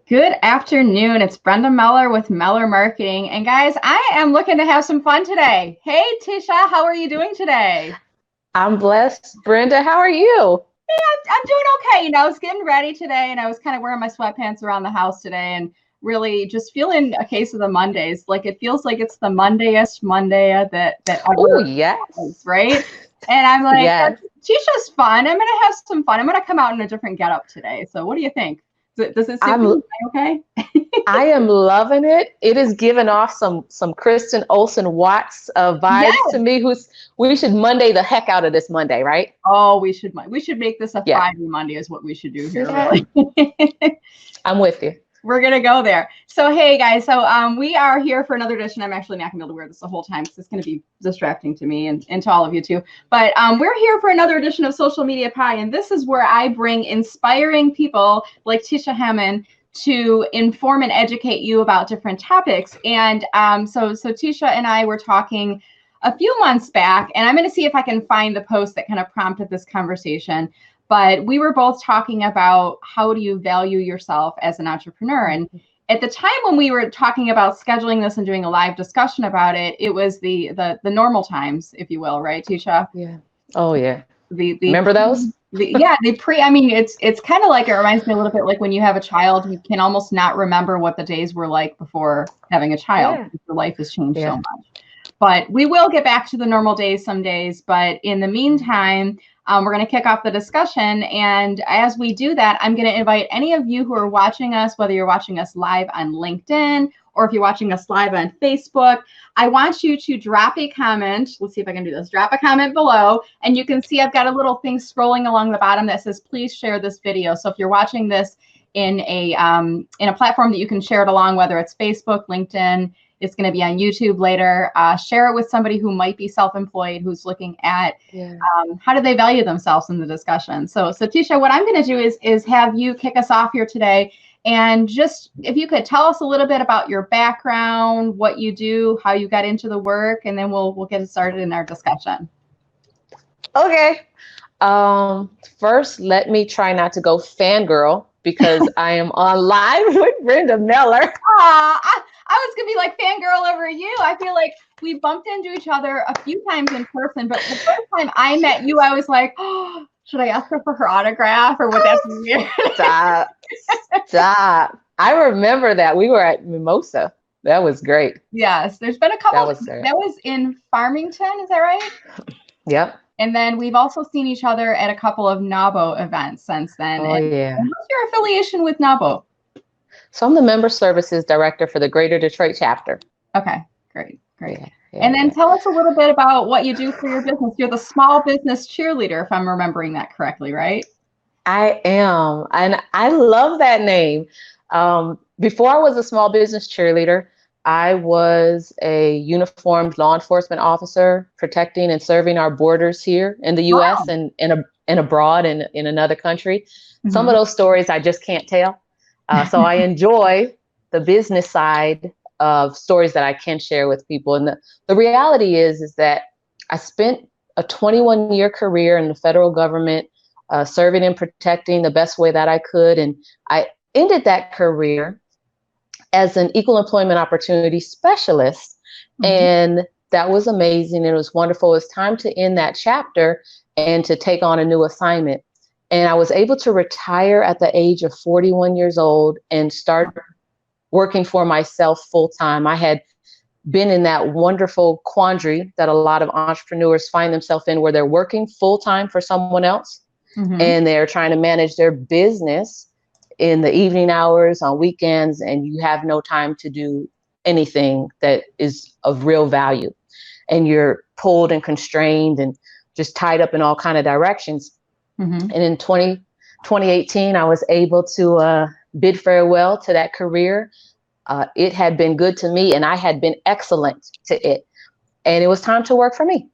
Good afternoon. It's Brenda Meller with Meller Marketing. And guys, I am looking to have some fun today. Hey, Tisha, how are you doing today? I'm blessed. Brenda, how are you? I'm doing okay. I was getting ready today and I was kind of wearing my sweatpants around the house today and really just feeling a case of the Mondays. Like it feels like it's the Mondayest Monday that Oh, ever yes. was, right? And I'm like, Yes. Tisha's fun. I'm going to have some fun. I'm going to come out in a different getup today. So what do you think? Does it suit I'm you? Okay? I am loving it. It is giving off some Kristen Olsen Watts vibes to Yes. me. We should Monday the heck out of this Monday, right? Oh, we should make this a Yeah. Friday Monday is what we should do here, Yeah. really. I'm with you. We're gonna go there. So hey guys, we are here for another edition. I'm actually not gonna be able to wear this the whole time because it's gonna be distracting to me and to all of you too. But we're here for another edition of Social Media Pie, and this is where I bring inspiring people like Tisha Hammond to inform and educate you about different topics. And so Tisha and I were talking a few months back, and I'm going to see if I can find the post that kind of prompted this conversation. But we were both talking about how do you value yourself as an entrepreneur. And at the time when we were talking about scheduling this and doing a live discussion about it, it was the normal times, if you will, right, Tisha? Yeah. Oh, yeah. The Remember those? I mean, it's kind of like, it reminds me a little bit like when you have a child, you can almost not remember what the days were like before having a child. Yeah. Because your life has changed so Yeah. much. But we will get back to the normal days some days. But in the meantime, we're going to kick off the discussion. And as we do that, I'm going to invite any of you who are watching us, whether you're watching us live on LinkedIn or if you're watching us live on Facebook, I want you to drop a comment. Let's see if I can do this. Drop a comment below. And you can see I've got a little thing scrolling along the bottom that says, please share this video. So if you're watching this in a platform that you can share it along, whether it's Facebook, LinkedIn, it's going to be on YouTube later. Share it with somebody who might be self-employed, who's looking at how do they value themselves in the discussion. So Tisha, what I'm going to do is have you kick us off here today. And just if you could tell us a little bit about your background, what you do, how you got into the work, and then we'll get it started in our discussion. Okay. First, let me try not to go fangirl because I am on live with Brenda Meller. I was gonna be like fangirl over you. I feel like we bumped into each other a few times in person, but the first time I met you, I was like, oh, should I ask her for her autograph or would that be weird? Stop. I remember that we were at Mimosa. That was great. Yes, there's been a couple. That was in Farmington, is that right? Yep. And then we've also seen each other at a couple of NABO events since then. Oh, yeah. And what's your affiliation with NABO? So I'm the Member Services Director for the Greater Detroit chapter. Okay, great. Yeah, and then tell us a little bit about what you do for your business. You're the Small Business Cheerleader, if I'm remembering that correctly, right? I am, and I love that name. Before I was a Small Business Cheerleader, I was a uniformed law enforcement officer protecting and serving our borders here in the U.S. Wow. and abroad in another country. Mm-hmm. Some of those stories I just can't tell. So I enjoy the business side of stories that I can share with people. And the reality is that I spent a 21-year career in the federal government, serving and protecting the best way that I could. And I ended that career as an equal employment opportunity specialist. Mm-hmm. And that was amazing. It was wonderful. It was time to end that chapter and to take on a new assignment. And I was able to retire at the age of 41 years old and start working for myself full time. I had been in that wonderful quandary that a lot of entrepreneurs find themselves in, where they're working full time for someone else, mm-hmm. and they're trying to manage their business in the evening hours, on weekends, and you have no time to do anything that is of real value. And you're pulled and constrained and just tied up in all kind of directions. Mm-hmm. And in 2018, I was able to bid farewell to that career. It had been good to me and I had been excellent to it. And it was time to work for me.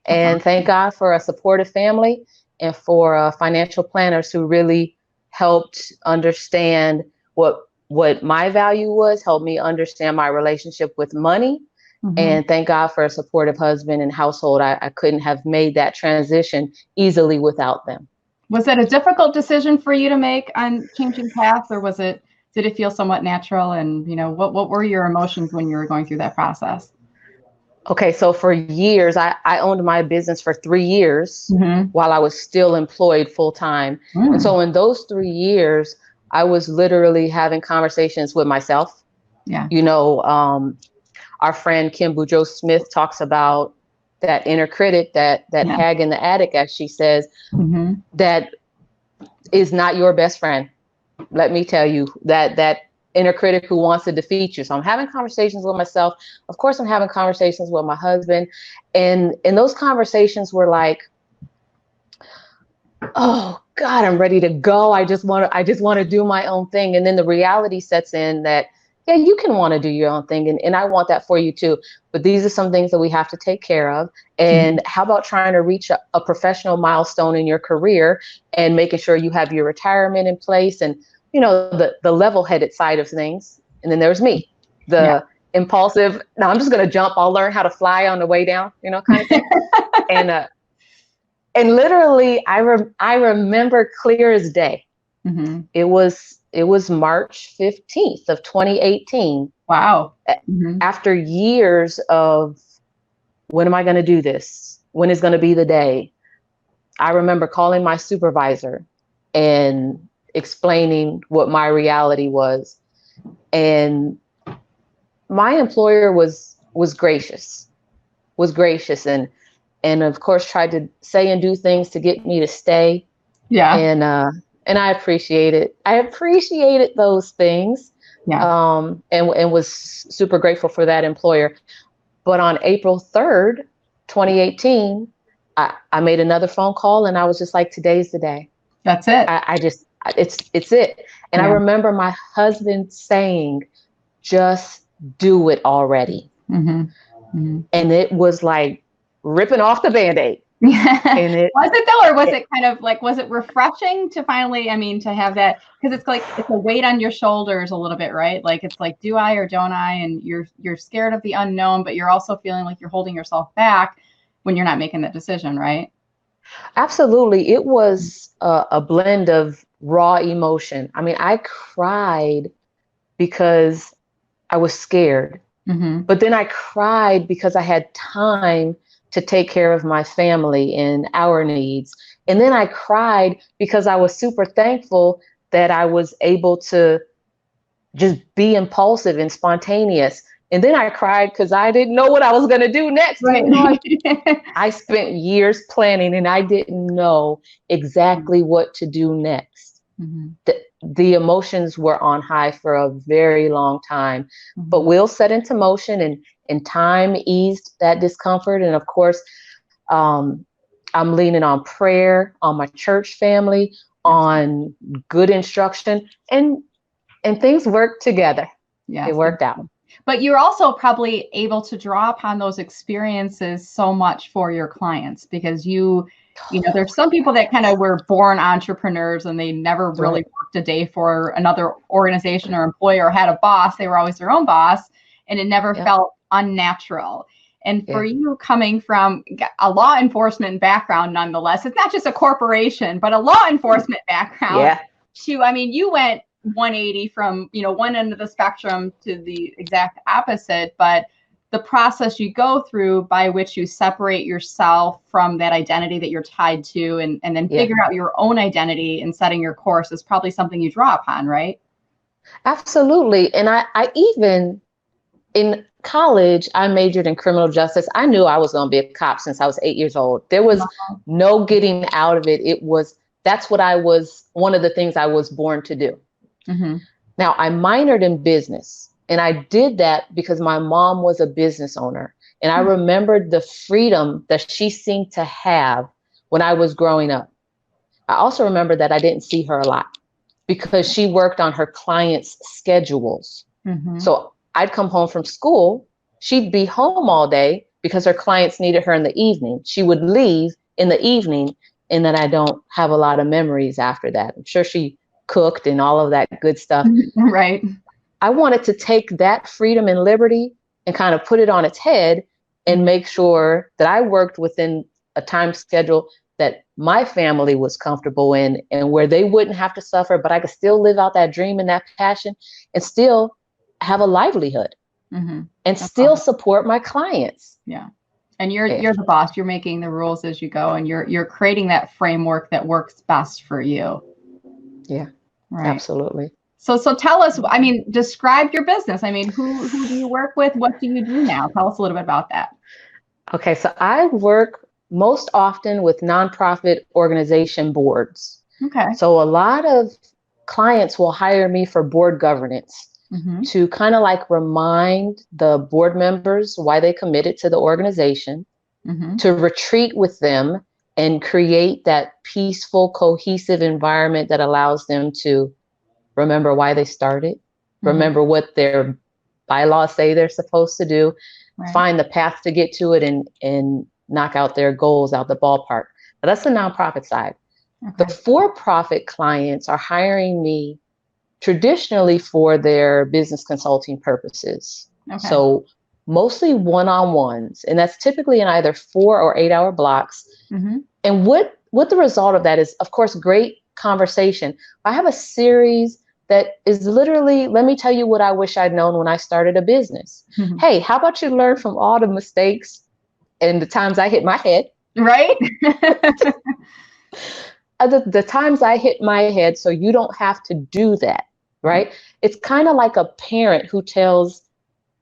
And thank God for a supportive family and for financial planners who really helped understand what my value was, helped me understand my relationship with money. Mm-hmm. And thank God for a supportive husband and household. I couldn't have made that transition easily without them. Was that a difficult decision for you to make on changing paths, or did did it feel somewhat natural? And, what were your emotions when you were going through that process? Okay, so for years, I owned my business for 3 years while I was still employed full time. And so in those 3 years, I was literally having conversations with myself. Yeah. Our friend Kim Boudreaux Smith talks about that inner critic, that hag in the attic, as she says, that is not your best friend. Let me tell you, that inner critic who wants to defeat you. So I'm having conversations with myself. Of course, I'm having conversations with my husband. And those conversations were like, oh God, I'm ready to go. I just want to do my own thing. And then the reality sets in that, yeah, you can want to do your own thing. And I want that for you too. But these are some things that we have to take care of. And how about trying to reach a professional milestone in your career and making sure you have your retirement in place and, the level-headed side of things. And then there's me, the impulsive. Now I'm just going to jump. I'll learn how to fly on the way down, kind of thing. And literally, I remember clear as day. It was March 15th of 2018. Wow. After years of, when am I going to do this? When is going to be the day? I remember calling my supervisor and explaining what my reality was. And my employer was gracious and of course tried to say and do things to get me to stay. Yeah. And I appreciate it. I appreciated those things. Yeah. And was super grateful for that employer. But on April 3rd, 2018, I made another phone call and I was just like, today's the day. That's it. It's it. And I remember my husband saying, just do it already. And it was like ripping off the Band-Aid. And was it though, or was it kind of like, was it refreshing to finally, to have that, because it's like, it's a weight on your shoulders a little bit, right? Like, it's like, do I or don't I? And you're scared of the unknown, but you're also feeling like you're holding yourself back when you're not making that decision, right? Absolutely. It was a blend of raw emotion. I cried because I was scared, but then I cried because I had time to take care of my family and our needs. And then I cried because I was super thankful that I was able to just be impulsive and spontaneous. And then I cried because I didn't know what I was going to do next. Right. I spent years planning and I didn't know exactly what to do next. The emotions were on high for a very long time, but wheels set into motion and time eased that discomfort. And of course, I'm leaning on prayer, on my church family, on good instruction, and things worked together. Yeah, it worked out. But you're also probably able to draw upon those experiences so much for your clients because there's some people that kind of were born entrepreneurs and they never really worked a day for another organization or employer or had a boss. They were always their own boss and it never felt unnatural. And for you coming from a law enforcement background, nonetheless, it's not just a corporation, but a law enforcement background. You went 180 from, one end of the spectrum to the exact opposite, but the process you go through by which you separate yourself from that identity that you're tied to and then figure out your own identity and setting your course is probably something you draw upon, right? Absolutely. And I even in college, I majored in criminal justice. I knew I was going to be a cop since I was 8 years old. There was no getting out of it. That's what one of the things I was born to do. Now, I minored in business, and I did that because my mom was a business owner. And I remembered the freedom that she seemed to have when I was growing up. I also remember that I didn't see her a lot because she worked on her clients' schedules. So I'd come home from school, she'd be home all day because her clients needed her in the evening. She would leave in the evening, and then I don't have a lot of memories after that. I'm sure she cooked and all of that good stuff. Right. I wanted to take that freedom and liberty and kind of put it on its head and make sure that I worked within a time schedule that my family was comfortable in and where they wouldn't have to suffer, but I could still live out that dream and that passion and still have a livelihood and That's still awesome. support my clients. Yeah. And you're the boss. You're making the rules as you go, and you're creating that framework that works best for you. Yeah, right. Absolutely. So tell us, I mean, describe your business. I mean, who do you work with? What do you do now? Tell us a little bit about that. Okay, so I work most often with nonprofit organization boards. Okay. So a lot of clients will hire me for board governance to kind of like remind the board members why they committed to the organization, to retreat with them and create that peaceful, cohesive environment that allows them to remember why they started, remember what their bylaws say they're supposed to do, find the path to get to it, and knock out their goals out the ballpark. But that's the nonprofit side. The for-profit clients are hiring me traditionally for their business consulting purposes. So mostly one-on-ones, and that's typically in either 4 or 8 hour blocks. And what the result of that is, of course, great conversation. I have a series that is literally, let me tell you what I wish I'd known when I started a business. Hey, how about you learn from all the mistakes and the times I hit my head? Right. The times I hit my head, so you don't have to do that. Right. It's kind of like a parent who tells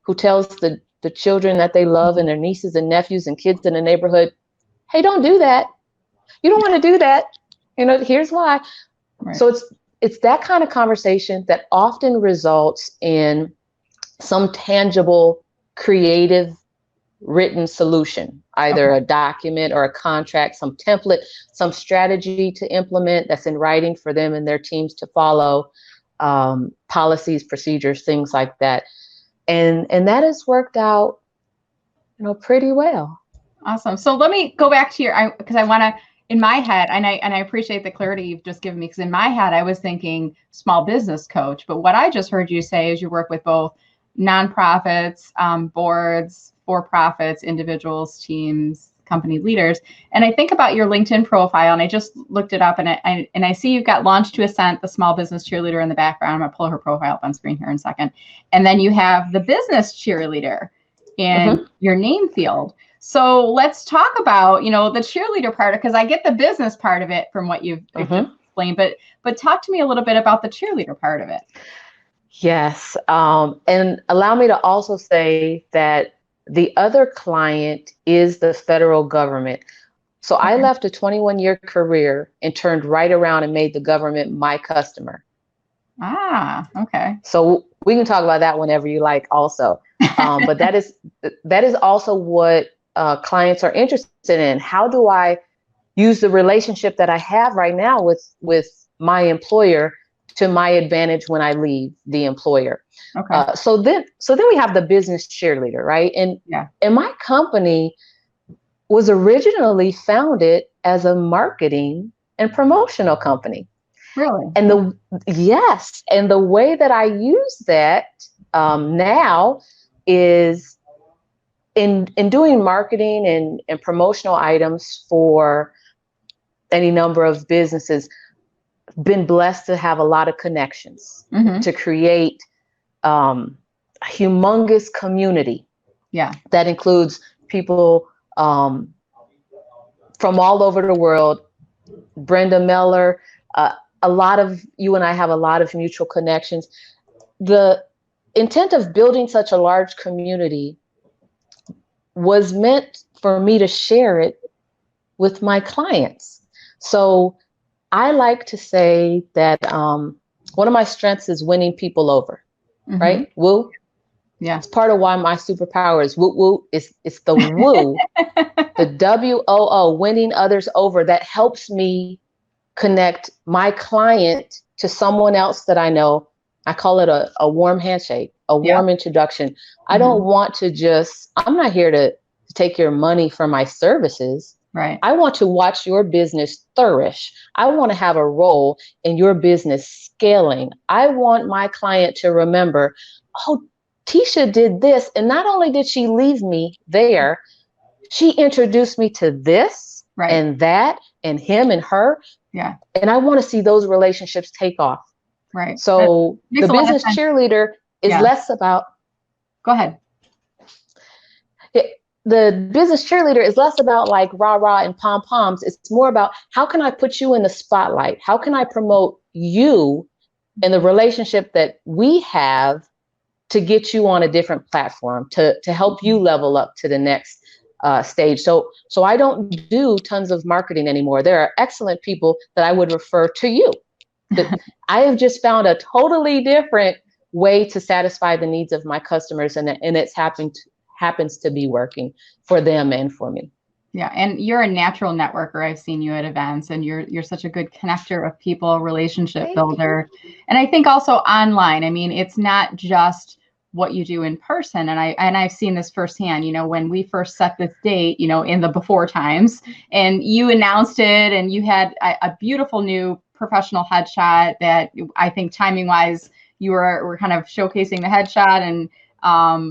the children that they love and their nieces and nephews and kids in the neighborhood, hey, don't do that. You don't want to do that. Here's why. So it's that kind of conversation that often results in some tangible, creative, written solution, either a document or a contract, some template, some strategy to implement that's in writing for them and their teams to follow, policies, procedures, things like that. And that has worked out, pretty well. Awesome. So let me go back to because I want to, in my head, and I appreciate the clarity you've just given me, because in my head, I was thinking small business coach, but what I just heard you say is you work with both nonprofits, boards, for-profits, individuals, teams, company leaders. And I think about your LinkedIn profile, and I just looked it up, and I see you've got Launch to Ascent, the small business cheerleader in the background. I'm going to pull her profile up on screen here in a second. And then you have the business cheerleader in your name field. So let's talk about, the cheerleader part, because I get the business part of it from what you've explained, but talk to me a little bit about the cheerleader part of it. Yes. And allow me to also say that the other client is the federal government. So I left a 21-year career and turned right around and made the government my customer. Ah, okay. So we can talk about that whenever you like also. But that is also what clients are interested in. How do I use the relationship that I have right now with my employer to my advantage when I leave the employer? Okay. So then we have the business cheerleader, right? And my company was originally founded as a marketing and promotional company. Really? And the way that I use that now is in doing marketing and promotional items for any number of businesses. Been blessed to have a lot of connections to create a humongous community. Yeah, that includes people from all over the world. Brenda, Meller, a lot of you and I have a lot of mutual connections. The intent of building such a large community was meant for me to share it with my clients. So I like to say that one of my strengths is winning people over, right? Woo. Yeah. It's part of why my superpower is woo woo. It's the woo, the WOO, winning others over. That helps me connect my client to someone else that I know. I call it a warm handshake, a warm introduction. I don't want to I'm not here to take your money for my services. Right. I want to watch your business flourish. I want to have a role in your business scaling. I want my client to remember, oh, Tisha did this. And not only did she leave me there, she introduced me to this and that. and him and her. Yeah. And I want to see those relationships take off. Right. So the business cheerleader is less about. Go ahead. The business cheerleader is less about like rah rah and pom poms. It's more about how can I put you in the spotlight? How can I promote you and the relationship that we have to get you on a different platform, to help you level up to the next stage. So I don't do tons of marketing anymore. There are excellent people that I would refer to you. But I have just found a totally different way to satisfy the needs of my customers, and it's happens to be working for them and for me. Yeah, and you're a natural networker. I've seen you at events, and you're such a good connector of people, relationship builder. And I think also online. I mean, it's not just what you do in person. And I've seen this firsthand, you know, when we first set this date, you know, in the before times, and you announced it, and you had a beautiful new professional headshot that I think timing wise, you were kind of showcasing the headshot and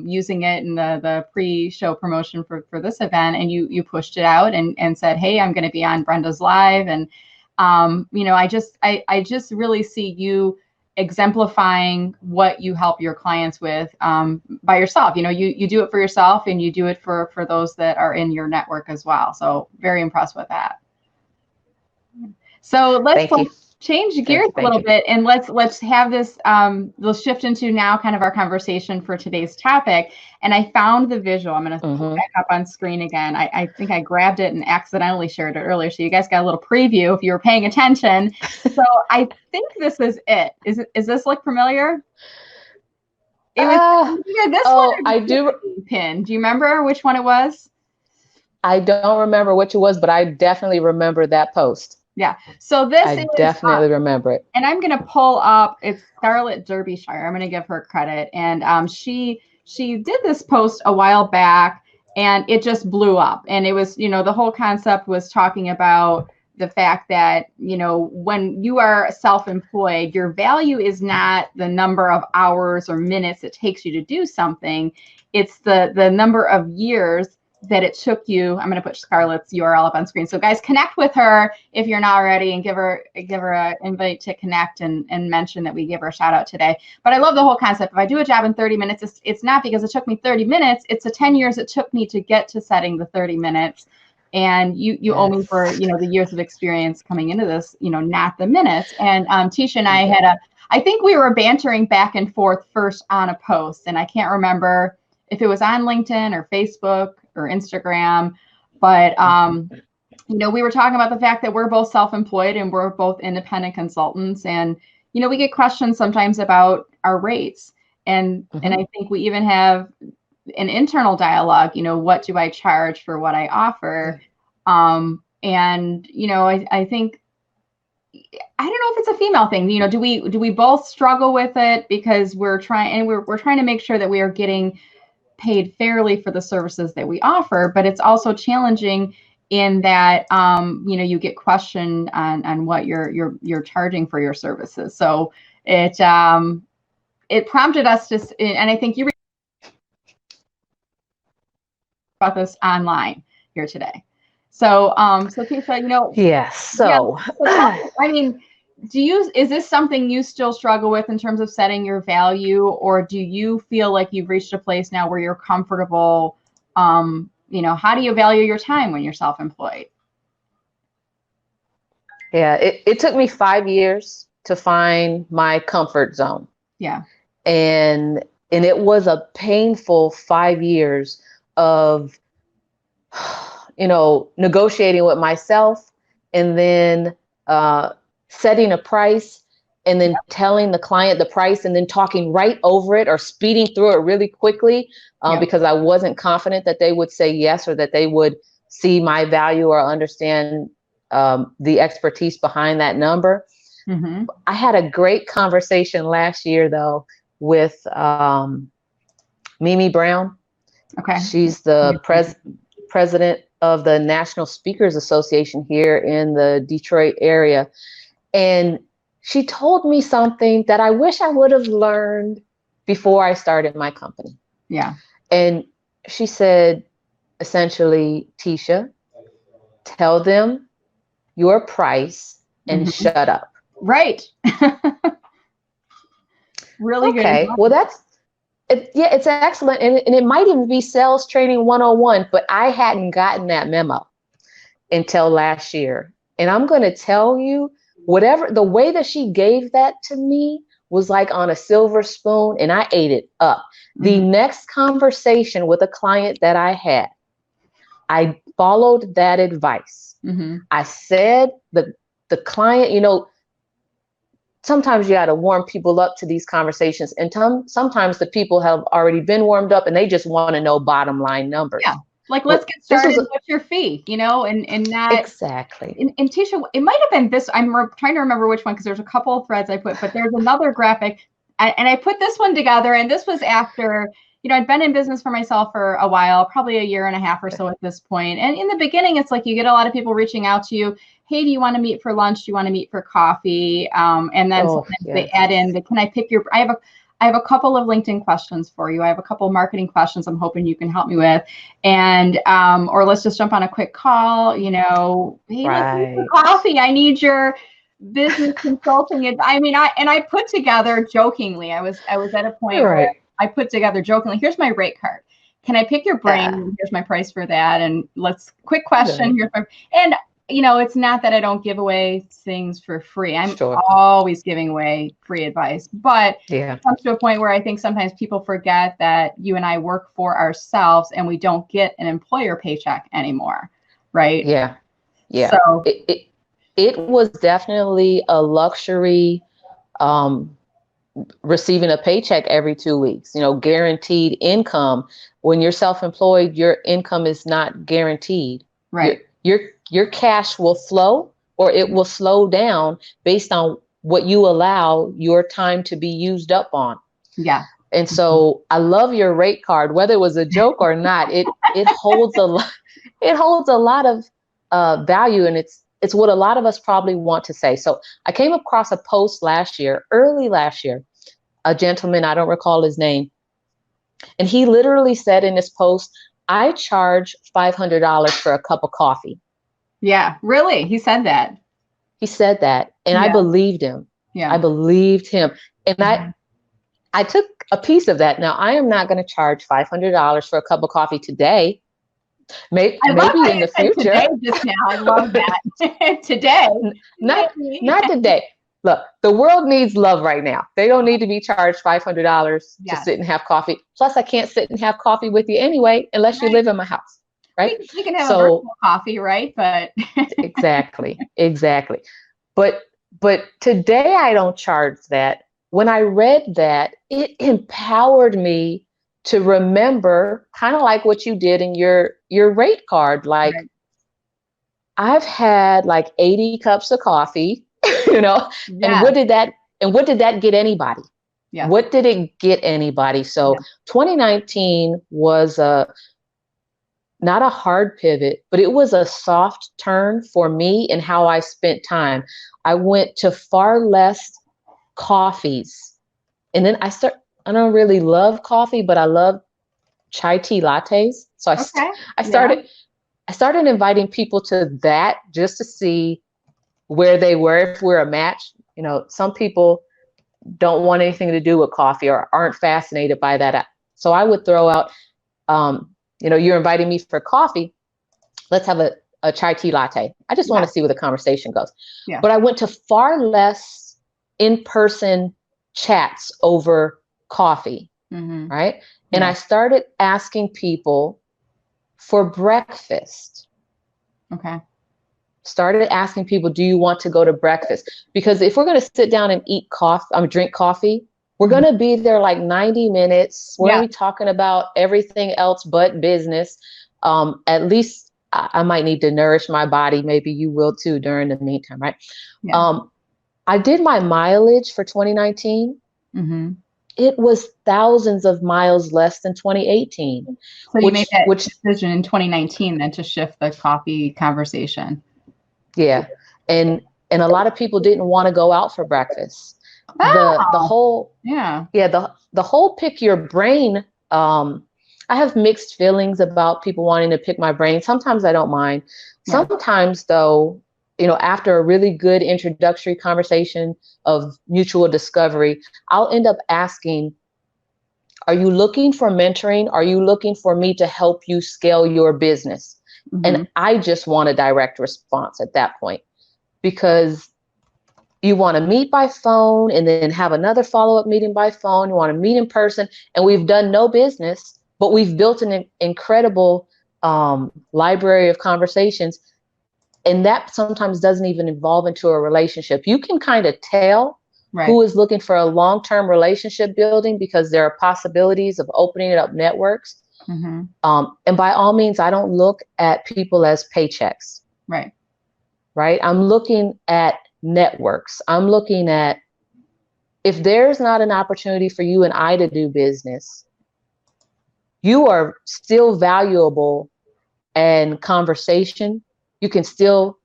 using it in the pre-show promotion for this event, and you pushed it out and said, hey, I'm going to be on Brenda's Live. And you know, I just really see you exemplifying what you help your clients with by yourself. You know, you do it for yourself, and you do it for those that are in your network as well. So very impressed with that. So let's change gears a little bit, and let's have this, we'll shift into now kind of our conversation for today's topic. And I found the visual. I'm going to put it back up on screen again. I think I grabbed it and accidentally shared it earlier, so you guys got a little preview if you were paying attention. So I think this is it. Is this look familiar? It was either this one or I do. Pin. Do you remember which one it was? I don't remember which it was, but I definitely remember that post. Yeah. So this I definitely remember it. And I'm going to pull up, it's Scarlett Derbyshire. I'm going to give her credit. And she did this post a while back, and it just blew up. And it was, you know, the whole concept was talking about the fact that, you know, when you are self-employed, your value is not the number of hours or minutes it takes you to do something. It's the number of years that it took you. I'm going to put Scarlett's URL up on screen. So guys, connect with her if you're not already, and give her an invite to connect and mention that we give her a shout out today. But I love the whole concept. If I do a job in 30 minutes, it's not because it took me 30 minutes. It's the 10 years it took me to get to setting the 30 minutes. And you owe me for, you know, the years of experience coming into this, you know, not the minutes. And Tisha and I I think we were bantering back and forth first on a post, and I can't remember if it was on LinkedIn or Facebook or Instagram, but you know, we were talking about the fact that we're both self-employed and we're both independent consultants, and you know, we get questions sometimes about our rates, and I think we even have an internal dialogue. You know, what do I charge for what I offer? And you know, I think, I don't know if it's a female thing. You know, do we both struggle with it because we're trying to make sure that we are getting paid fairly for the services that we offer, but it's also challenging in that you know, you get questioned on what you're charging for your services. So it prompted us to, and I think you about this online here today. So so Tisha, you know, so I mean, is this something you still struggle with in terms of setting your value, or do you feel like you've reached a place now where you're comfortable? You know, how do you value your time when you're self-employed? Yeah, it took me 5 years to find my comfort zone. Yeah. And it was a painful 5 years of, you know, negotiating with myself, and then setting a price, and then telling the client the price, and then talking right over it or speeding through it really quickly because I wasn't confident that they would say yes, or that they would see my value or understand the expertise behind that number. I had a great conversation last year, though, with Mimi Braun. Okay. She's the president of the National Speakers Association here in the Detroit area. And she told me something that I wish I would have learned before I started my company. Yeah. And she said, essentially, Tisha, tell them your price and Mhm. shut up. Right. Really good Okay, advice. well, it's excellent. And it might even be sales training 101, but I hadn't gotten that memo until last year. And I'm going to tell you, whatever the way that she gave that to me was like on a silver spoon, and I ate it up. The next conversation with a client that I had, I followed that advice. I said the client, sometimes you got to warm people up to these conversations. And sometimes the people have already been warmed up and they just want to know bottom line numbers. Yeah. Like, let's Well, get started. What's your fee? And not exactly. And Tisha, it might have been this. I'm trying to remember which one because there's a couple of threads I put, but there's another graphic, and I put this one together. And this was after, I'd been in business for myself for a while, probably a year and a half or so at this point. And in the beginning, it's like you get a lot of people reaching out to you. Hey, do you want to meet for lunch? Do you want to meet for coffee? And then sometimes they add in can I pick your? I have a couple of LinkedIn questions for you. I have a couple of marketing questions I'm hoping you can help me with. And, or let's just jump on a quick call, hey, let's meet for coffee. I need your business consulting. I put together jokingly, I was at a point where I put together jokingly, here's my rate card. Can I pick your brain? Here's my price for that. And quick question. It's not that I don't give away things for free. I'm always giving away free advice, but it comes to a point where I think sometimes people forget that you and I work for ourselves and we don't get an employer paycheck anymore. Right. Yeah. Yeah. So it was definitely a luxury, receiving a paycheck every 2 weeks, guaranteed income. When you're self-employed, your income is not guaranteed. Right. Your cash will flow or it will slow down based on what you allow your time to be used up on. Yeah. And so I love your rate card, whether it was a joke or not. It holds a lot. It holds a lot of value, and it's what a lot of us probably want to say. So I came across a post early last year, a gentleman, I don't recall his name, and he literally said in this post, I charge $500 for a cup of coffee. Yeah, really? He said that. He said that, and I believed him. Yeah. I believed him. And I took a piece of that. Now, I am not going to charge $500 for a cup of coffee today. Maybe in the future. Today just now. I love that. Today. Not today. Look, the world needs love right now. They don't need to be charged $500 to sit and have coffee. Plus, I can't sit and have coffee with you anyway, unless you live in my house. Right? We can have a virtual coffee, right? But exactly. But today I don't charge that. When I read that, it empowered me to remember, kind of like what you did in your rate card. Like, I've had like 80 cups of coffee, and what did that get anybody? Yeah. What did it get anybody? So 2019 was not a hard pivot, but it was a soft turn for me in how I spent time. I went to far less coffees. And then I don't really love coffee, but I love chai tea lattes. So I started inviting people to that just to see where they were, if we're a match. Some people don't want anything to do with coffee or aren't fascinated by that. So I would throw out, you're inviting me for coffee. Let's have a chai tea latte. I just want to see where the conversation goes. Yeah. But I went to far less in-person chats over coffee, right? And I started asking people for breakfast. Okay. Started asking people, do you want to go to breakfast? Because if we're going to sit down and drink coffee, we're going to be there like 90 minutes. We're going to be talking about everything else but business. At least I might need to nourish my body. Maybe you will too during the meantime, right? Yeah. I did my mileage for 2019. It was thousands of miles less than 2018. So you made that decision in 2019 then to shift the coffee conversation. Yeah. And a lot of people didn't want to go out for breakfast. The whole pick your brain. I have mixed feelings about people wanting to pick my brain. Sometimes I don't mind. Sometimes though, after a really good introductory conversation of mutual discovery, I'll end up asking, are you looking for mentoring? Are you looking for me to help you scale your business? And I just want a direct response at that point, because you want to meet by phone and then have another follow-up meeting by phone. You want to meet in person, and we've done no business, but we've built an incredible library of conversations. And that sometimes doesn't even evolve into a relationship. You can kind of tell who is looking for a long-term relationship building, because there are possibilities of opening up networks. And by all means, I don't look at people as paychecks. Right. I'm looking at networks. I'm looking at, if there's not an opportunity for you and I to do business, you are still valuable and conversation. You can still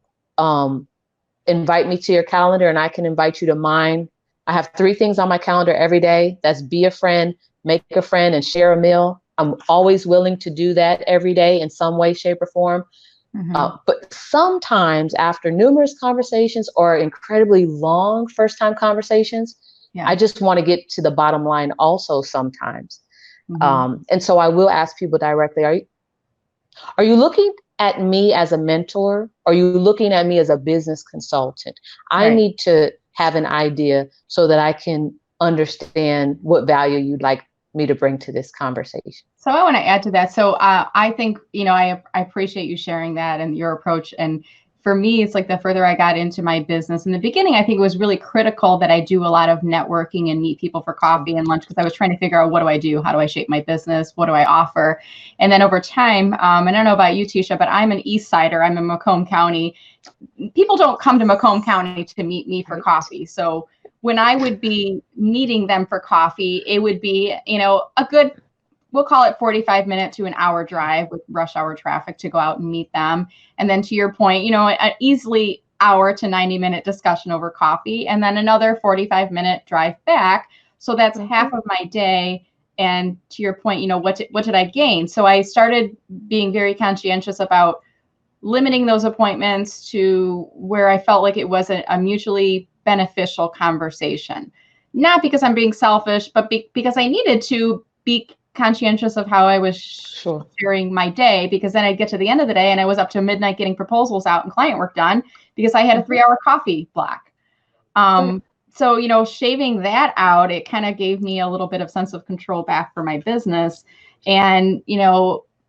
invite me to your calendar, and I can invite you to mine. I have 3 things on my calendar every day. That's be a friend, make a friend, and share a meal. I'm always willing to do that every day in some way, shape, or form. But sometimes after numerous conversations or incredibly long first-time conversations, I just want to get to the bottom line also sometimes. And so I will ask people directly, are you looking at me as a mentor? Or are you looking at me as a business consultant? I need to have an idea so that I can understand what value you'd like me to bring to this conversation. So I want to add to that. So I think, I appreciate you sharing that and your approach. And for me, it's like the further I got into my business in the beginning, I think it was really critical that I do a lot of networking and meet people for coffee and lunch, because I was trying to figure out, what do I do? How do I shape my business? What do I offer? And then over time, I don't know about you, Tisha, but I'm an East Sider. I'm in Macomb County. People don't come to Macomb County to meet me for coffee. So when I would be meeting them for coffee, it would be, a good, we'll call it 45 minute to an hour drive with rush hour traffic to go out and meet them. And then to your point, an easily hour to 90-minute discussion over coffee, and then another 45-minute drive back. So that's half of my day. And to your point, what did I gain? So I started being very conscientious about limiting those appointments to where I felt like it was a mutually beneficial conversation. Not because I'm being selfish, but because I needed to be conscientious of how I was sharing my day, because then I'd get to the end of the day and I was up to midnight getting proposals out and client work done because I had a 3-hour coffee block. So, shaving that out, it kind of gave me a little bit of sense of control back for my business. And,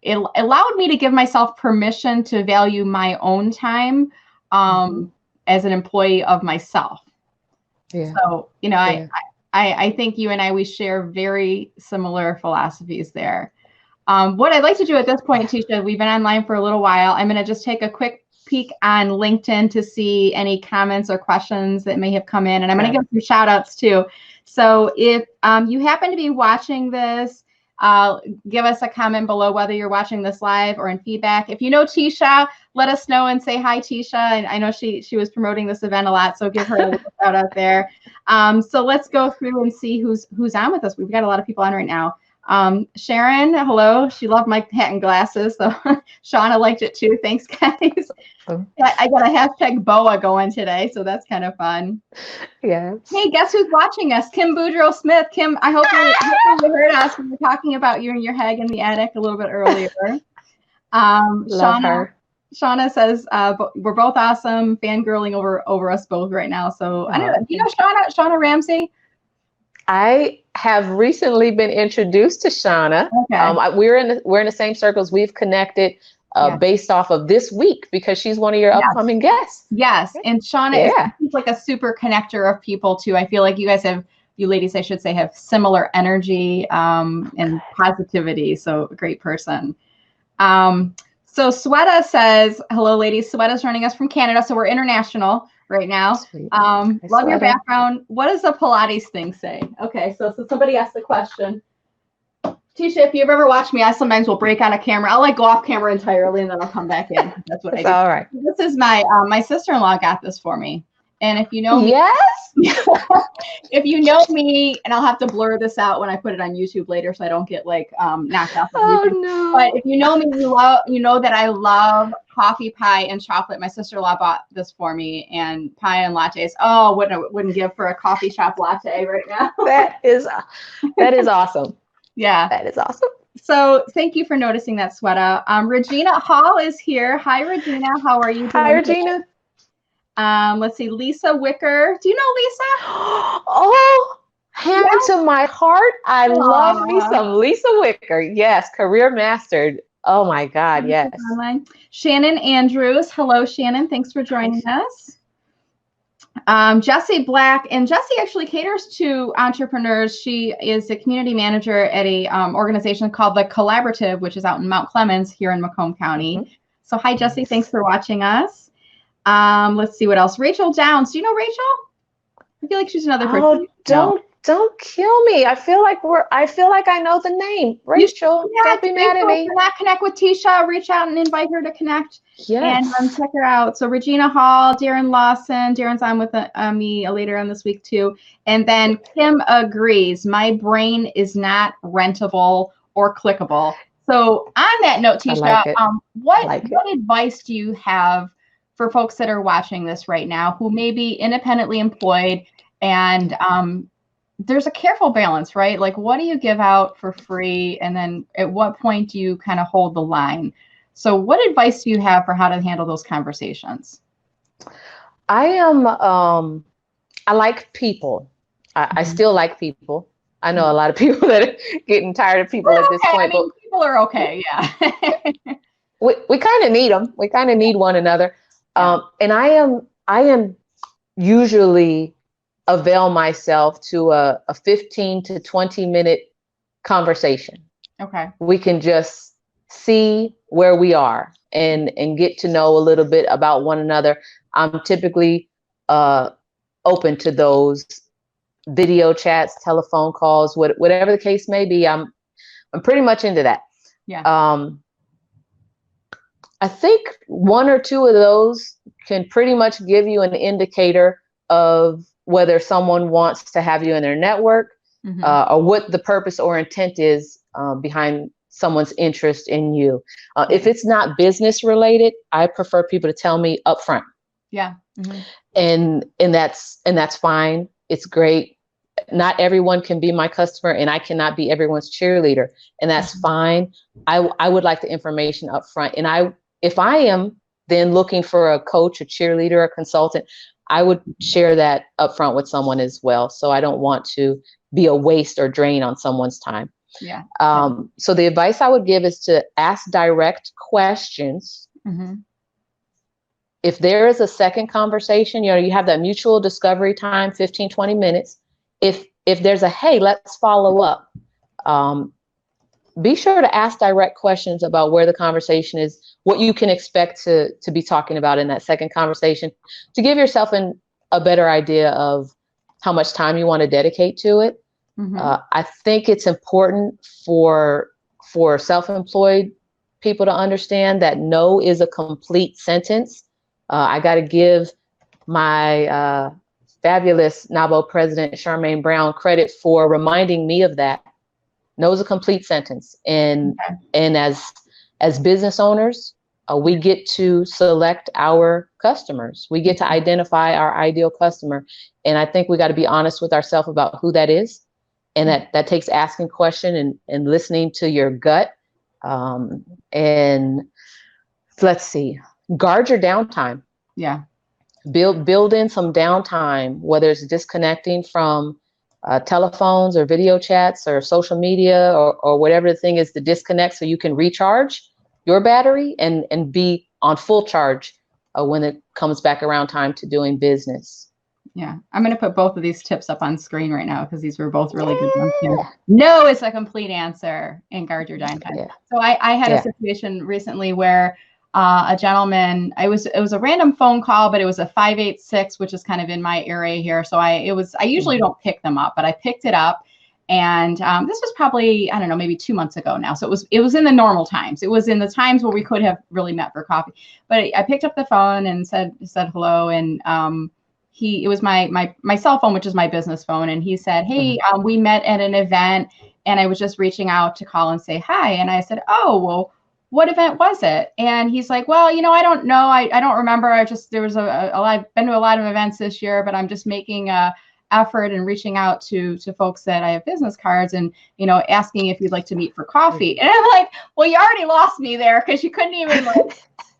it allowed me to give myself permission to value my own time as an employee of myself. So, I think you and I, we share very similar philosophies there. What I'd like to do at this point, Tisha, we've been online for a little while. I'm going to just take a quick peek on LinkedIn to see any comments or questions that may have come in. And I'm going to give some shout outs too. So if you happen to be watching this, give us a comment below whether you're watching this live or in feedback. If you know Tisha, let us know and say hi, Tisha. And I know she was promoting this event a lot, so give her a little shout out there. So let's go through and see who's on with us. We've got a lot of people on right now. Sharon, hello. She loved my hat and glasses. So Shauna liked it too. Thanks, guys. I got a hashtag BOA going today, so that's kind of fun. Yes. Hey, guess who's watching us? Kim Boudreaux Smith. Kim, I hope you heard us. We were talking about you and your hag in the attic a little bit earlier. Shauna says we're both awesome, fangirling over us both right now. So I don't know. You know Shauna Ramsey? I have recently been introduced to Shauna. Okay. We're in the same circles. We've connected based off of this week because she's one of your upcoming guests. Yes, and Shauna is like a super connector of people too. I feel like you ladies, I should say, have similar energy and positivity. So great person. So Sweta says, hello, ladies. Sweta's joining us from Canada, so we're international right now. Love your background. What does the Pilates thing say? Okay, so somebody asked the question. Tisha, if you've ever watched me, I sometimes will break on a camera. I'll go off camera entirely and then I'll come back in. That's what I do. All right. This is my sister-in-law got this for me. And if you know me, if you know me, and I'll have to blur this out when I put it on YouTube later, so I don't get like knocked off of YouTube. No. But if you know me, you know that I love coffee, pie, and chocolate. My sister-in-law bought this for me, and pie and lattes. Oh, wouldn't give for a coffee shop latte right now. That is awesome. Yeah, that is awesome. So thank you for noticing that, Sweta. Regina Hall is here. Hi, Regina. How are you doing? Hi, Regina. Let's see, Lisa Wicker. Do you know Lisa? Oh, hand to my heart. I love me some Lisa Wicker. Yes, career mastered. Oh my God, yes. Shannon Andrews. Hello, Shannon. Thanks for joining us. Jessie Black, and Jessie actually caters to entrepreneurs. She is a community manager at a organization called The Collaborative, which is out in Mount Clemens here in Macomb County. Mm-hmm. So hi, Jessie. Thanks for watching us. Let's see what else. Rachel Downs. Do you know Rachel? I feel like she's another person. Oh, don't kill me. I feel like I know the name. Rachel, don't be mad at me. Not connect with Tisha. Reach out and invite her to connect. Yes. And check her out. So Regina Hall, Darren Lawson. Darren's on with me later on this week too. And then Kim agrees. My brain is not rentable or clickable. So on that note, Tisha, what advice do you have for folks that are watching this right now who may be independently employed and there's a careful balance, right? Like, what do you give out for free? And then at what point do you kind of hold the line? So what advice do you have for how to handle those conversations? I like people. I still like people. I know a lot of people that are getting tired of people at this point. I mean, people are okay, yeah. we kind of need them. We kind of need one another. And I am usually avail myself to a 15 to 20 minute conversation. Okay. We can just see where we are and get to know a little bit about one another. I'm typically open to those video chats, telephone calls, whatever the case may be. I'm pretty much into that. Yeah. I think one or two of those can pretty much give you an indicator of whether someone wants to have you in their network, mm-hmm. Or what the purpose or intent is behind someone's interest in you. If it's not business related, I prefer people to tell me upfront. Yeah. Mm-hmm. And that's fine. It's great. Not everyone can be my customer, and I cannot be everyone's cheerleader, and that's mm-hmm. fine. I would like the information upfront, and if I am then looking for a coach, a cheerleader, a consultant, I would share that upfront with someone as well. So I don't want to be a waste or drain on someone's time. Yeah. So the advice I would give is to ask direct questions. Mm-hmm. If there is a second conversation, you have that mutual discovery time, 15, 20 minutes. If there's a, hey, let's follow up. Be sure to ask direct questions about where the conversation is, what you can expect to be talking about in that second conversation, to give yourself a better idea of how much time you want to dedicate to it. Mm-hmm. I think it's important for self-employed people to understand that no is a complete sentence. I got to give my fabulous NABO president, Charmaine Braun, credit for reminding me of that. No is a complete sentence. And as business owners, we get to select our customers. We get to identify our ideal customer. And I think we got to be honest with ourselves about who that is. And that takes asking questions and listening to your gut. And let's see, guard your downtime. Yeah. Build in some downtime, whether it's disconnecting from telephones or video chats or social media or whatever the thing is, to disconnect so you can recharge your battery and be on full charge when it comes back around time to doing business. Yeah, I'm going to put both of these tips up on screen right now because these were both really good ones here. No is a complete answer, and guard your downtime. Yeah. So I had a situation recently where a gentleman, it was a random phone call, but it was a 586, which is kind of in my area here. So I usually don't pick them up, but I picked it up. And this was probably, I don't know, maybe 2 months ago now. So it was in the normal times. It was in the times where we could have really met for coffee. But I picked up the phone and said hello. And it was my cell phone, which is my business phone. And he said, hey, we met at an event and I was just reaching out to call and say hi. And I said, oh, well, what event was it? And he's like, well, I don't know. I don't remember. There was I've been to a lot of events this year, but I'm just making a effort and reaching out to folks that I have business cards and, asking if you'd like to meet for coffee. And I'm like, well, you already lost me there because you couldn't even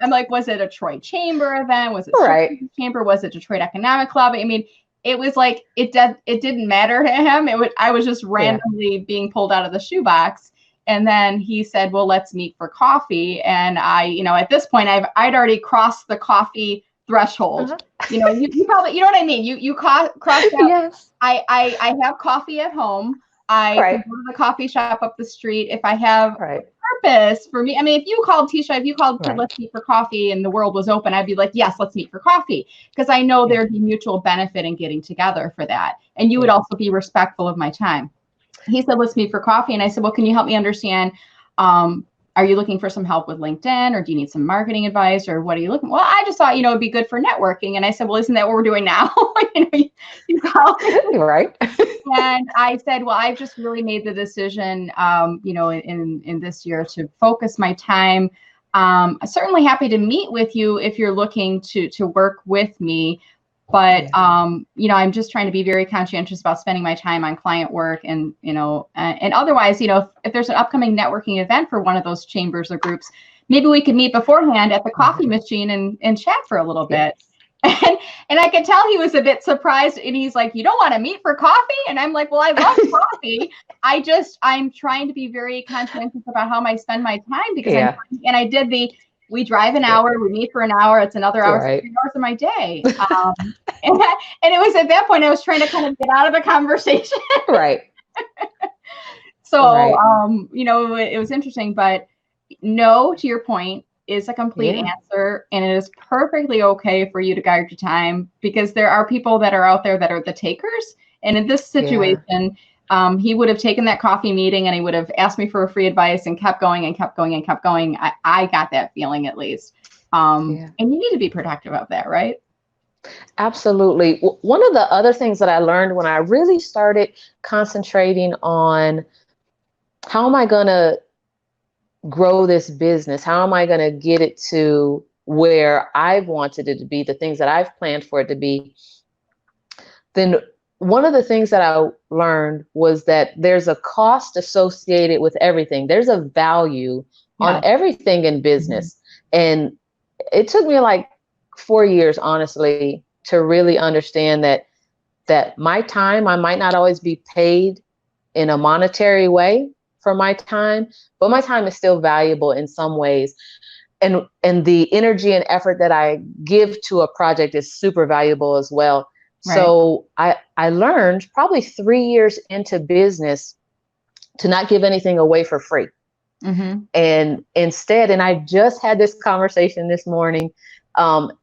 I'm like, was it a Troy Chamber event? Was it right. Chamber? Was it Detroit Economic Club? I mean, it was like, it didn't matter to him. I was just randomly being pulled out of the shoebox. And then he said, well, let's meet for coffee. And I, at this point I'd already crossed the coffee threshold. You probably, what I mean? You crossed out. Yes. I have coffee at home. I can go to the coffee shop up the street if I have purpose for me. I mean, if you called Tisha, let's meet for coffee and the world was open, I'd be like, yes, let's meet for coffee. Because I know there'd be mutual benefit in getting together for that. And you would also be respectful of my time. He said, let's meet for coffee. And I said, well, can you help me understand, are you looking for some help with LinkedIn or do you need some marketing advice or what are you looking? Well, I just thought, it'd be good for networking. And I said, well, isn't that what we're doing now? You call me. Right. And I said, well, I've just really made the decision, in this year to focus my time. I'm certainly happy to meet with you if you're looking to work with me. But, I'm just trying to be very conscientious about spending my time on client work and, and otherwise, if there's an upcoming networking event for one of those chambers or groups, maybe we could meet beforehand at the coffee machine and chat for a little bit. And I could tell he was a bit surprised and he's like, you don't want to meet for coffee? And I'm like, well, I love coffee. I'm trying to be very conscientious about how I spend my time because I did we drive an hour, we meet for an hour, it's another hour, 3 hours of my day. And it was at that point I was trying to kind of get out of the conversation. Right. So, it was interesting, but no, to your point, is a complete answer. And it is perfectly okay for you to guard your time because there are people that are out there that are the takers. And in this situation, he would have taken that coffee meeting and he would have asked me for a free advice and kept going and kept going and kept going. I got that feeling at least. And you need to be protective of that, right? Absolutely. One of the other things that I learned when I really started concentrating on how am I going to grow this business? How am I going to get it to where I've wanted it to be, the things that I've planned for it to be? Then one of the things that I learned was that there's a cost associated with everything. There's a value on everything in business. And it took me like 4 years, honestly, to really understand that my time, I might not always be paid in a monetary way for my time, but my time is still valuable in some ways. And the energy and effort that I give to a project is super valuable as well. Right. So I learned probably 3 years into business to not give anything away for free. And instead, and I just had this conversation this morning,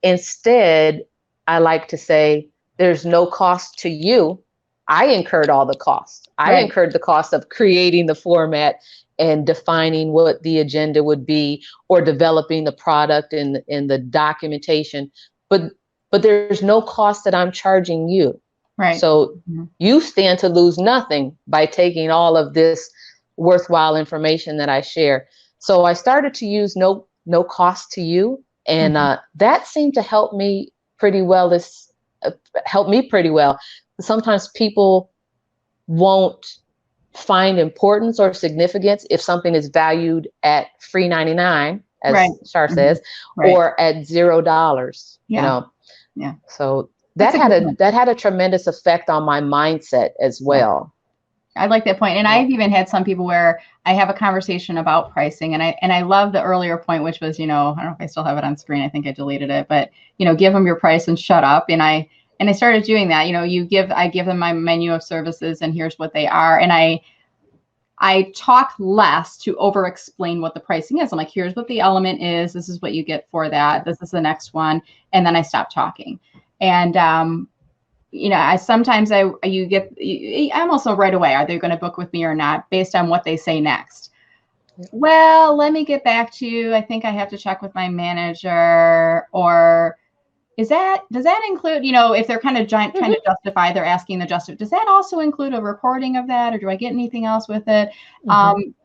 instead, I like to say there's no cost to you. I incurred all the costs. I incurred the cost of creating the format and defining what the agenda would be or developing the product and the documentation. But there's no cost that I'm charging you. Right. So you stand to lose nothing by taking all of this worthwhile information that I share. So I started to use no cost to you. And that seemed to help me pretty well. Sometimes people won't find importance or significance if something is valued at free 99, as Shar says, or at $0. Yeah. So that had a tremendous effect on my mindset as well. I like that point. And I've even had some people where I have a conversation about pricing and I love the earlier point, which was, I don't know if I still have it on screen. I think I deleted it, but give them your price and shut up. And I started doing that. I give them my menu of services and here's what they are. And I talk less to over explain what the pricing is. I'm like, here's what the element is. This is what you get for that. This is the next one. And then I stop talking. And, sometimes I'm also right away, are they going to book with me or not based on what they say next? Well, let me get back to you. I think I have to check with my manager or, does that include, if they're kind of trying to justify, they're asking does that also include a recording of that, or do I get anything else with it?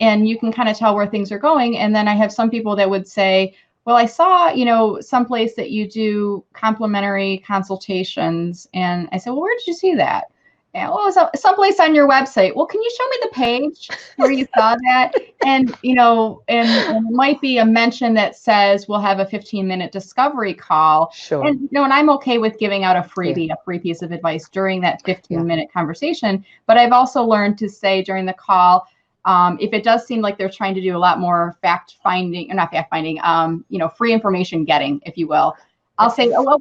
And you can kind of tell where things are going. And then I have some people that would say, well, I saw, someplace that you do complimentary consultations. And I said, well, where did you see that? And well, it was someplace on your website. Well, can you show me the page where you saw that? And, and it might be a mention that says we'll have a 15-minute discovery call. Sure. And, and I'm okay with giving out a freebie, a free piece of advice during that 15-minute conversation. But I've also learned to say during the call, if it does seem like they're trying to do a lot more free information getting, if you will, I'll say, well,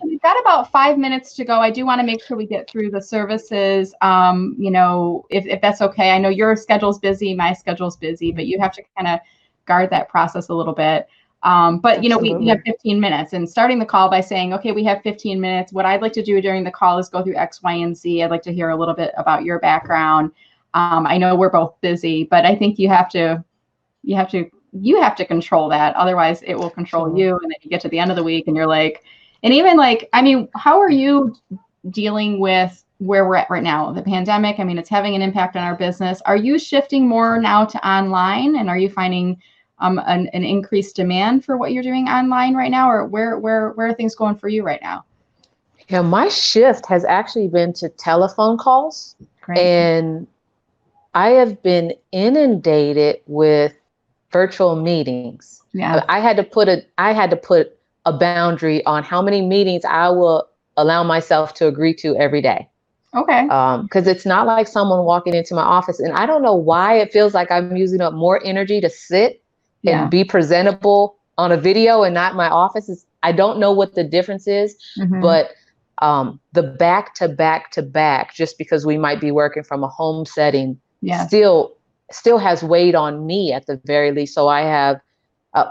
we've got about 5 minutes to go. I do want to make sure we get through the services. If that's okay. I know your schedule's busy, my schedule's busy, but you have to kind of guard that process a little bit. But we have 15 minutes, and starting the call by saying, okay, we have 15 minutes. What I'd like to do during the call is go through X, Y, and Z. I'd like to hear a little bit about your background. I know we're both busy, but I think you have to control that. Otherwise it will control you. And then you get to the end of the week and you're like, and even like, how are you dealing with where we're at right now? The pandemic, it's having an impact on our business. Are you shifting more now to online, and are you finding an increased demand for what you're doing online right now? Or where are things going for you right now? Yeah, my shift has actually been to telephone calls. Great. And I have been inundated with virtual meetings. Yeah. I had to put a boundary on how many meetings I will allow myself to agree to every day. Okay. Because it's not like someone walking into my office, and I don't know why it feels like I'm using up more energy to sit and be presentable on a video and not my office. I don't know what the difference is, but the back to back, just because we might be working from a home setting, still has weighed on me at the very least. So I have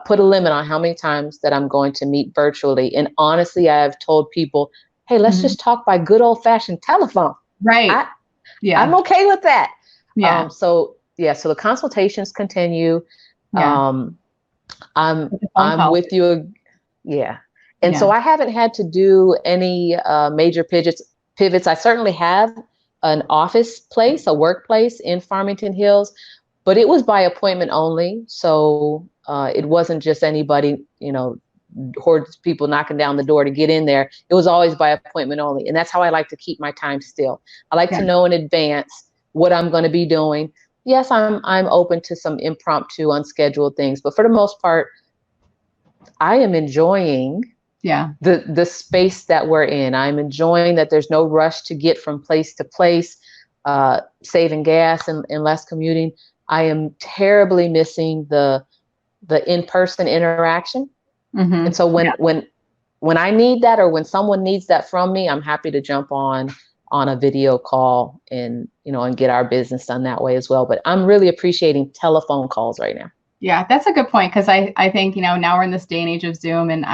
put a limit on how many times that I'm going to meet virtually. And honestly, I have told people, hey, let's just talk by good old fashioned telephone. Right. I'm okay with that. Yeah. So the consultations continue. Yeah. I'm with you. Yeah. And so I haven't had to do any major pivots. I certainly have an office place, a workplace in Farmington Hills, but it was by appointment only. So it wasn't just anybody, hordes of people knocking down the door to get in there. It was always by appointment only. And that's how I like to keep my time still. I like to know in advance what I'm going to be doing. Yes, I'm open to some impromptu, unscheduled things, but for the most part, I am enjoying the space that we're in. I'm enjoying that there's no rush to get from place to place, saving gas and less commuting. I am terribly missing the in-person interaction. And so when I need that, or when someone needs that from me, I'm happy to jump on a video call and get our business done that way as well. But I'm really appreciating telephone calls right now. Yeah, that's a good point, because I think, now we're in this day and age of Zoom, and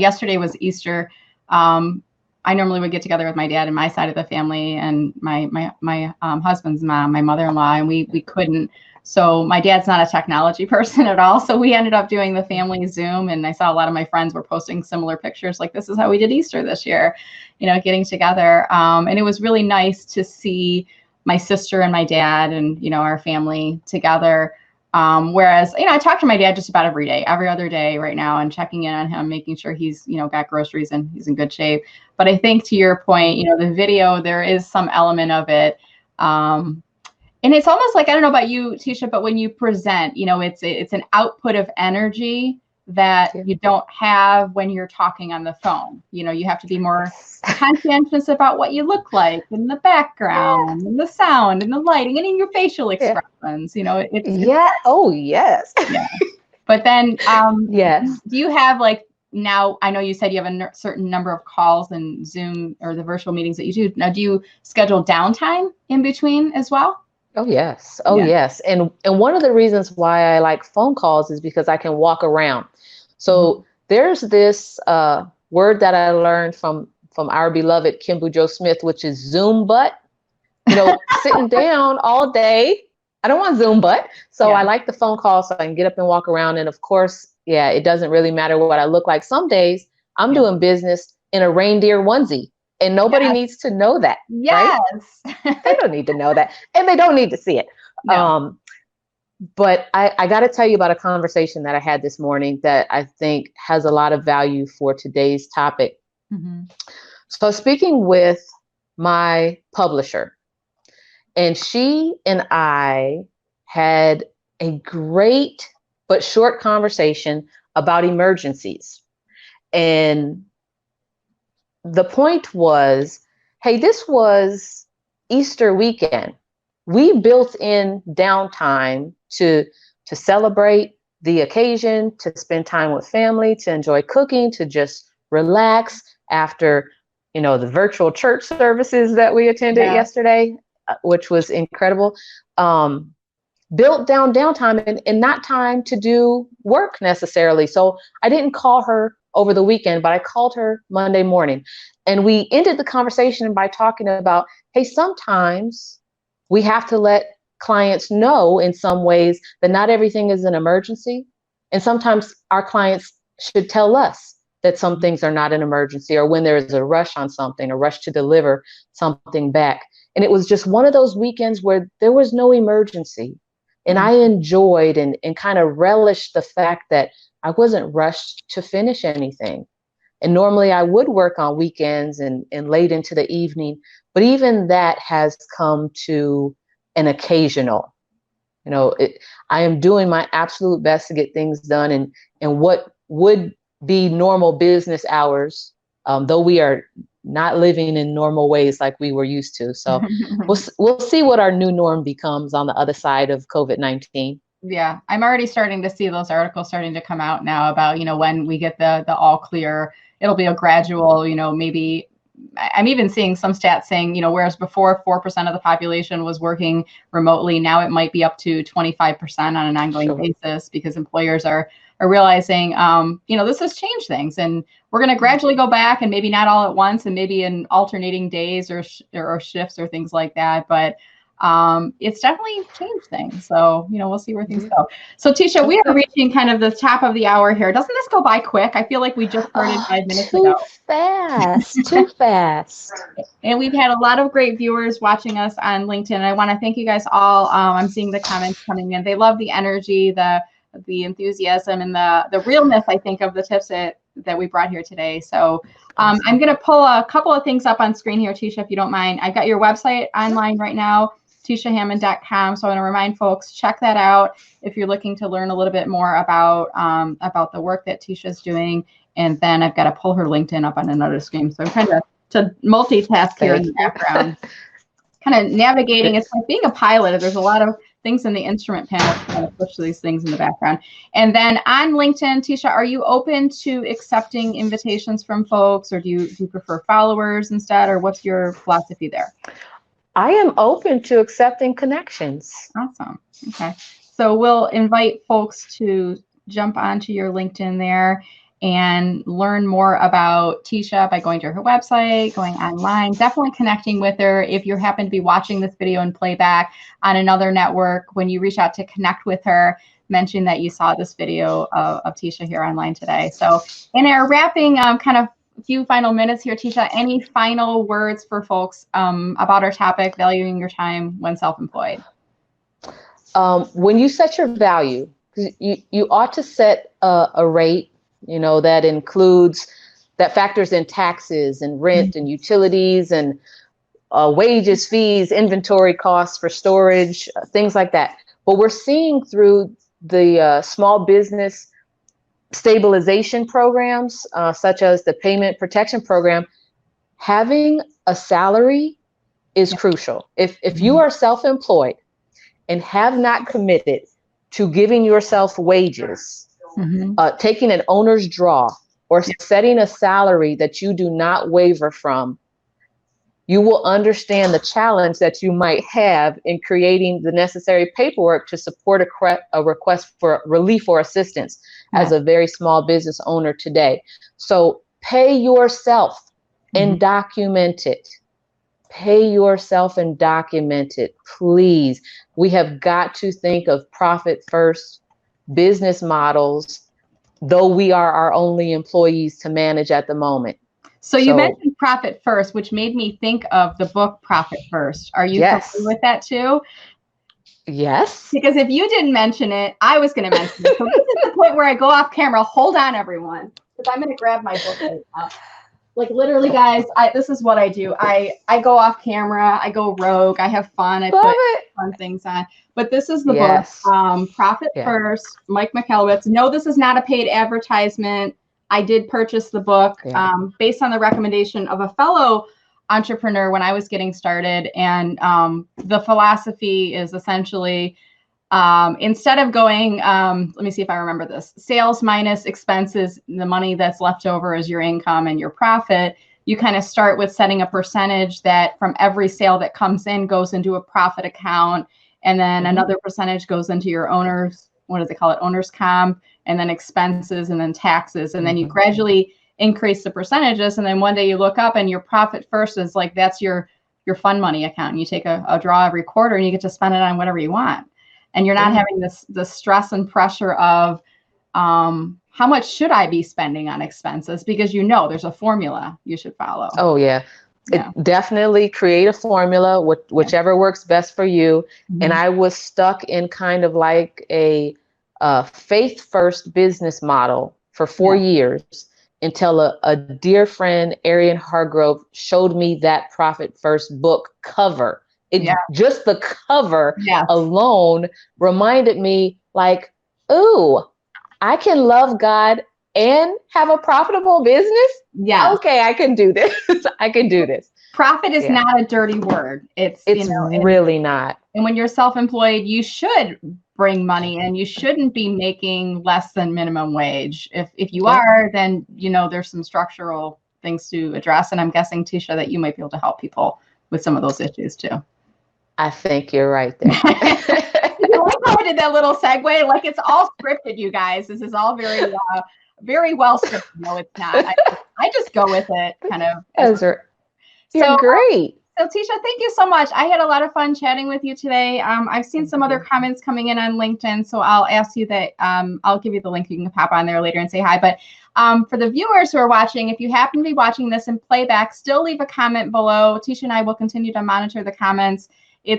yesterday was Easter. I normally would get together with my dad and my side of the family, and my husband's mom, my mother-in-law, and we couldn't. So my dad's not a technology person at all. So we ended up doing the family Zoom, and I saw a lot of my friends were posting similar pictures, like, this is how we did Easter this year, getting together. And it was really nice to see my sister and my dad and, our family together. Whereas, I talk to my dad just about every day, every other day right now, and checking in on him, making sure he's, got groceries and he's in good shape. But I think, to your point, the video, there is some element of it. And it's almost like, I don't know about you, Tisha, but when you present, it's an output of energy that you don't have when you're talking on the phone. You have to be more conscientious about what you look like, and the background, and the sound, and the lighting, and in your facial expressions. Oh, yes. Yeah. But then, do you have, like, now, I know you said you have a certain number of calls and Zoom or the virtual meetings that you do. Now, do you schedule downtime in between as well? Oh, yes. Yes. And one of the reasons why I like phone calls is because I can walk around. So there's this word that I learned from our beloved Kimbu Joe Smith, which is Zoom butt. Sitting down all day. I don't want Zoom butt. So I like the phone call so I can get up and walk around. And of course, it doesn't really matter what I look like. Some days I'm doing business in a reindeer onesie. And nobody needs to know that, right? They don't need to know that. And they don't need to see it. No. But I got to tell you about a conversation that I had this morning that I think has a lot of value for today's topic. Mm-hmm. So speaking with my publisher, and she and I had a great but short conversation about emergencies. And the point was, hey, this was Easter weekend. We built in downtime to celebrate the occasion, to spend time with family, to enjoy cooking, to just relax after, the virtual church services that we attended yesterday, which was incredible. Built down downtime and not time to do work necessarily. So I didn't call her over the weekend, but I called her Monday morning. And we ended the conversation by talking about, hey, sometimes we have to let clients know in some ways that not everything is an emergency. And sometimes our clients should tell us that some things are not an emergency, or when there is a rush on something, a rush to deliver something back. And it was just one of those weekends where there was no emergency. And I enjoyed and kind of relished the fact that I wasn't rushed to finish anything. And normally I would work on weekends and late into the evening, but even that has come to an occasional. I am doing my absolute best to get things done, and what would be normal business hours, though we are not living in normal ways like we were used to. So we'll see what our new norm becomes on the other side of COVID-19. Yeah, I'm already starting to see those articles starting to come out now about, when we get the all clear, it'll be a gradual, maybe I'm even seeing some stats saying, whereas before 4% of the population was working remotely, now it might be up to 25% on an ongoing basis, because employers are realizing, this has changed things, and we're going to gradually go back, and maybe not all at once, and maybe in alternating days or shifts or things like that. But it's definitely changed things. So, we'll see where things go. So, Tisha, we are reaching kind of the top of the hour here. Doesn't this go by quick? I feel like we just started 5 minutes ago. Too fast. And we've had a lot of great viewers watching us on LinkedIn. I want to thank you guys all. I'm seeing the comments coming in. They love the energy, the enthusiasm, and the realness, I think, of the tips that we brought here today. So I'm going to pull a couple of things up on screen here, Tisha, if you don't mind. I've got your website online right now, tishahammond.com. So I want to remind folks, check that out if you're looking to learn a little bit more about the work that Tisha's doing. And then I've got to pull her LinkedIn up on another screen. So I'm trying to multitask here in the background. Kind of navigating. It's like being a pilot. There's a lot of things in the instrument panel to kind of push these things in the background. And then on LinkedIn, Tisha, are you open to accepting invitations from folks, or do you prefer followers instead, or what's your philosophy there? I am open to accepting connections. Awesome. Okay. So we'll invite folks to jump onto your LinkedIn there and learn more about Tisha by going to her website, going online, definitely connecting with her. If you happen to be watching this video in playback on another network, when you reach out to connect with her, mention that you saw this video of Tisha here online today. So in our wrapping kind of few final minutes here, Tisha, any final words for folks about our topic, valuing your time when self-employed? When you set your value, you ought to set a rate, that includes, that factors in taxes and rent and utilities and wages, fees, inventory costs for storage, things like that. But we're seeing through the small business stabilization programs, such as the payment protection program, having a salary is crucial. If you are self-employed and have not committed to giving yourself wages, taking an owner's draw, or setting a salary that you do not waver from, you will understand the challenge that you might have in creating the necessary paperwork to support a request for relief or assistance as a very small business owner today. So pay yourself and document it. Pay yourself and document it, please. We have got to think of profit first business models, though we are our only employees to manage at the moment. So you mentioned Profit First, which made me think of the book Profit First. Are you familiar with that too? Yes. Because if you didn't mention it, I was going to mention it. So this is the point where I go off camera. Hold on, everyone, because I'm going to grab my book right now. Like literally, guys, this is what I do. I go off camera. I go rogue. I have fun. I put fun things on. But this is the book, Profit First, Mike Michalowicz. No, this is not a paid advertisement. I did purchase the book based on the recommendation of a fellow entrepreneur when I was getting started. And the philosophy is essentially, instead of going, let me see if I remember this, sales minus expenses, the money that's left over is your income and your profit. You kind of start with setting a percentage that from every sale that comes in goes into a profit account. And then another percentage goes into your owner's, what do they call it? Owner's comp, and then expenses, and then taxes. And then you gradually increase the percentages. And then one day you look up and your Profit First is like, that's your fun money account. And you take a draw every quarter and you get to spend it on whatever you want. And you're not having the stress and pressure of how much should I be spending on expenses, because you know there's a formula you should follow. Oh, yeah. Definitely create a formula, whichever works best for you. And I was stuck in kind of like a faith first business model for 4 years until a dear friend, Arian Hargrove, showed me that Profit First book cover. Just the cover alone reminded me like, ooh, I can love God and have a profitable business. Yeah. Okay, I can do this. I can do this. Profit is not a dirty word. It's really not. And when you're self-employed, you should bring money in. You shouldn't be making less than minimum wage. If you are, then there's some structural things to address. And I'm guessing, Tisha, that you might be able to help people with some of those issues too. I think you're right there. I like how I did that little segue. Like it's all scripted, you guys. This is all very, very well scripted. No, it's not. I just go with it, kind of. You're great. So Tisha, thank you so much. I had a lot of fun chatting with you today. I've seen some other comments coming in on LinkedIn, so I'll ask you that. I'll give you the link. You can pop on there later and say hi. But for the viewers who are watching, if you happen to be watching this in playback, still leave a comment below. Tisha and I will continue to monitor the comments.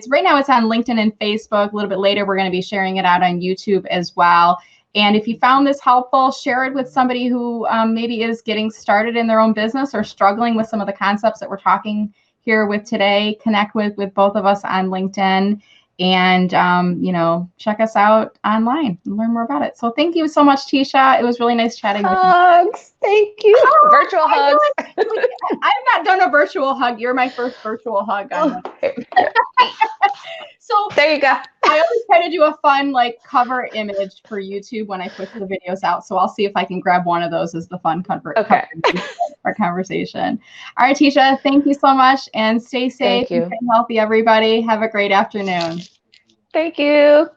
Right now it's on LinkedIn and Facebook. A little bit later, we're going to be sharing it out on YouTube as well. And if you found this helpful, share it with somebody who maybe is getting started in their own business or struggling with some of the concepts that we're talking here with today. Connect with both of us on LinkedIn, and check us out online and learn more about it. So thank you so much, Tisha. It was really nice chatting with you. Hugs. Thank you. Virtual hugs. I've not done a virtual hug. You're my first virtual hug. So there you go. I always try to do a fun cover image for YouTube when I push the videos out. So I'll see if I can grab one of those as the fun cover our conversation. All right, Tisha, thank you so much, and stay safe and stay healthy, everybody. Have a great afternoon. Thank you.